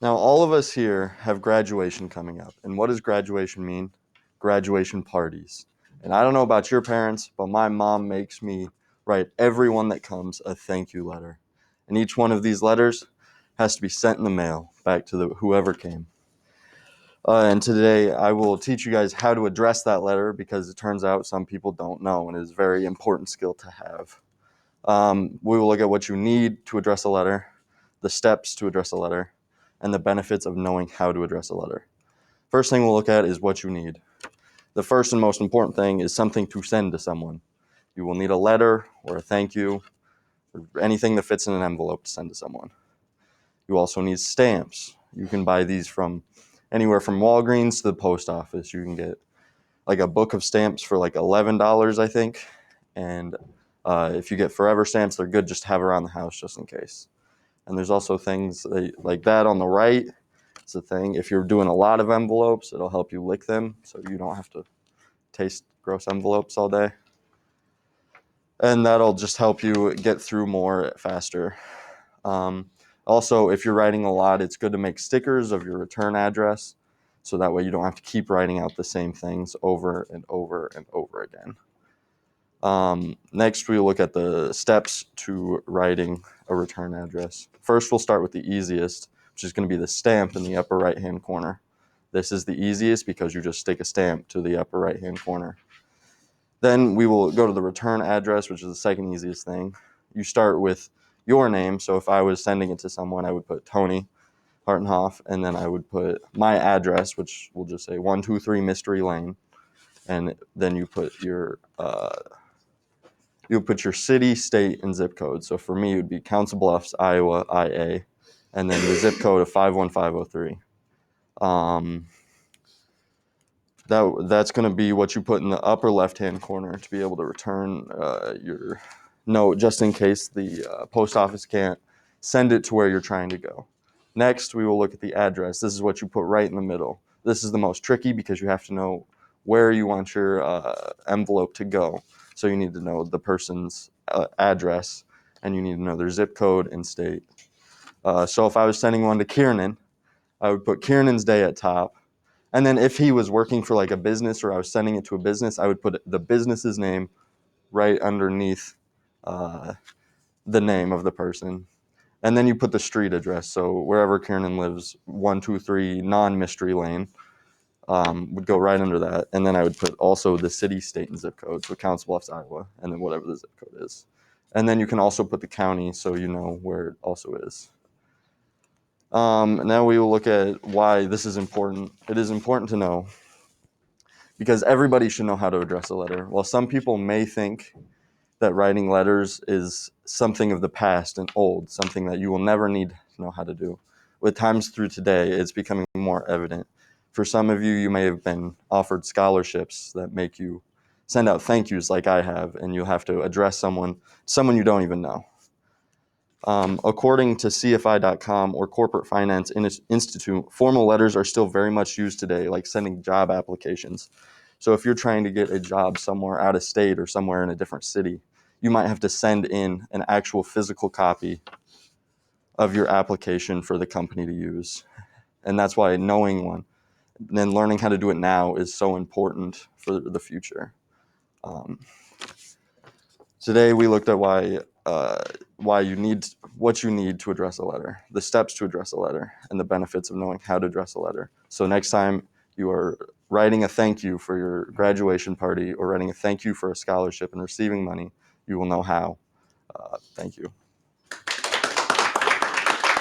Now, all of us here have graduation coming up. And what does graduation mean? Graduation parties. And I don't know about your parents, but my mom makes me write everyone that comes a thank you letter. And each one of these letters has to be sent in the mail back to whoever came. And today I will teach you guys how to address that letter, because it turns out some people don't know, and it is a very important skill to have. We will look at what you need to address a letter, the steps to address a letter, and the benefits of knowing how to address a letter. First thing we'll look at is what you need. The first and most important thing is something to send to someone. You will need a letter or a thank you, or anything that fits in an envelope to send to someone. You also need stamps. You can buy these from anywhere from Walgreens to the post office. You can get like a book of stamps for like $11, I think. And if you get forever stamps, they're good just to have around the house just in case. And there's also things like that on the right. It's a thing. If you're doing a lot of envelopes, it'll help you lick them so you don't have to taste gross envelopes all day. And that'll just help you get through more faster. Also, if you're writing a lot, it's good to make stickers of your return address, so that way you don't have to keep writing out the same things over and over and over again. Next, we'll look at the steps to writing a return address. First, we'll start with the easiest, which is going to be the stamp in the upper right-hand corner. This is the easiest because you just stick a stamp to the upper right-hand corner. Then we will go to the return address, which is the second easiest thing. You start with your name. So if I was sending it to someone, I would put Tony Hartenhoff, and then I would put my address, which will just say 123 Mystery Lane, and then you put your city, state, and zip code. So for me, it would be Council Bluffs, Iowa, IA, and then the zip code of 51503. That's going to be what you put in the upper left-hand corner to be able to return your note, just in case the post office can't send it to where you're trying to go. Next, we will look at the address. This is what you put right in the middle. This is the most tricky because you have to know where you want your envelope to go. So you need to know the person's address, and you need to know their zip code and state. So if I was sending one to Kiernan, I would put Kiernan's day at top. And then if he was working for like a business, or I was sending it to a business, I would put the business's name right underneath the name of the person. And then you put the street address. So wherever Kiernan lives, 123 non-Mystery Lane would go right under that. And then I would put also the city, state, and zip code. So Council Bluffs, Iowa, and then whatever the zip code is. And then you can also put the county so you know where it also is. Now we will look at why this is important. It is important to know because everybody should know how to address a letter. While some people may think that writing letters is something of the past and old, something that you will never need to know how to do, with times through today, it's becoming more evident. For some of you, you may have been offered scholarships that make you send out thank yous like I have, and you'll have to address someone you don't even know. According to CFI.com or Corporate Finance Institute, formal letters are still very much used today, like sending job applications. So if you're trying to get a job somewhere out of state or somewhere in a different city, you might have to send in an actual physical copy of your application for the company to use. And that's why knowing one and then learning how to do it now is so important for the future. Today we looked at what you need to address a letter, the steps to address a letter, and the benefits of knowing how to address a letter. So next time you are writing a thank you for your graduation party or writing a thank you for a scholarship and receiving money, you will know how. Thank you.